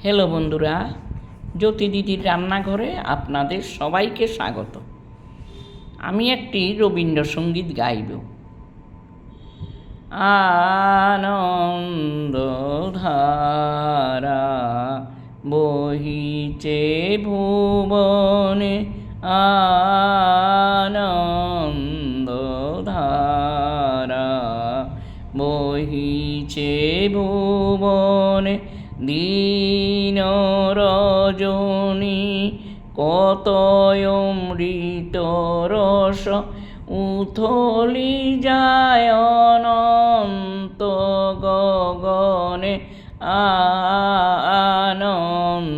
Hello বন্ধুরা, জ্যোতি দিদির রান্নাঘরে আপনাদের সবাইকে স্বাগত। আমি একটি রবীন্দ্রসঙ্গীত গাইব। আনন্দধারা বহিছে ভুবনে, আনন্দধারা বহিছে ভুবনে, দিন রজনী কতয় অমৃত রস উথলি যায় অনন্ত গগনে, আনন্দধারা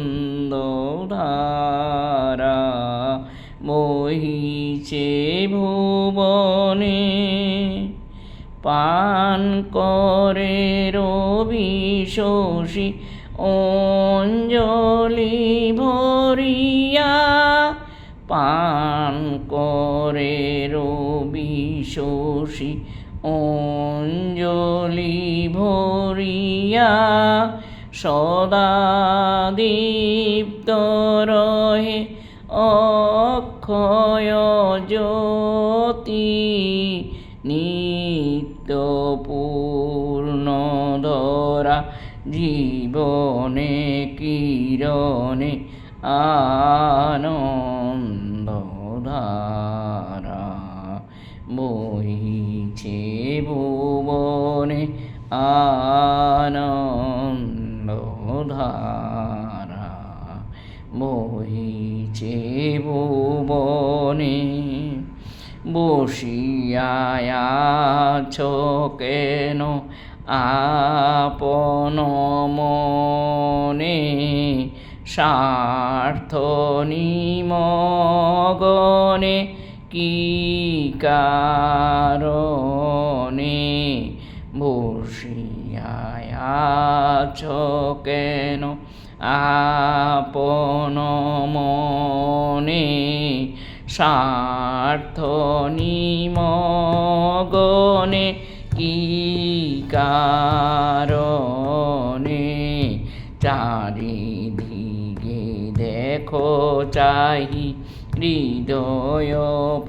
বহিছে ভুবনে। পান করে রবি শশী অঞ্জলি ভরিয়া, পান করে রবি শশী অঞ্জলি ভরিয়া, সদা দীপ্ত রহে অক্ষয় জ্যোতি, নিত্য পূর্ণ ধরা জীবনে কিরণে, আনন্দধারা বহিছে ভুবনে, আনন্দধারা বহিছে ভুবনে। বসিয়া আছো কেন আপন মনে, স্বার্থ নিমগ্নে কি কারণে, বসিয়া আছো কেন আপন মনে, স্বার্থ নিমগ্নে কি কারণে, চারিদিকে দেখো চাহি হৃদয়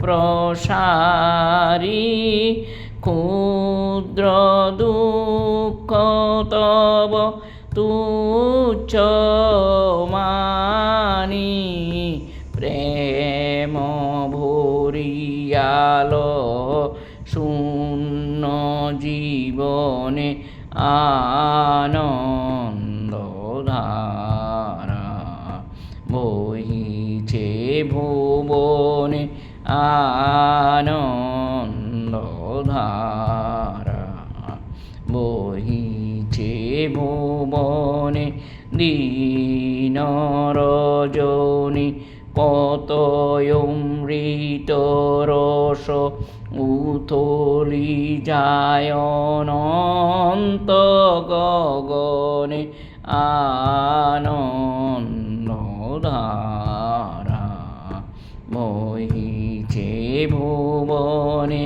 প্রসারী, ক্ষুদ্র দুঃখ তব তুচ্ছ মানি, প্রেম ভরিয়ালো শূন্য জীবনে, আনন্দধারা বহিছে ভুবনে, আনন্দধারা বহিছে ভুবনে, দিন রজনী কতয় অমৃত রস উথলি যায় অনন্ত গগনে, আনন্দধারা বহিছে ভুবনে,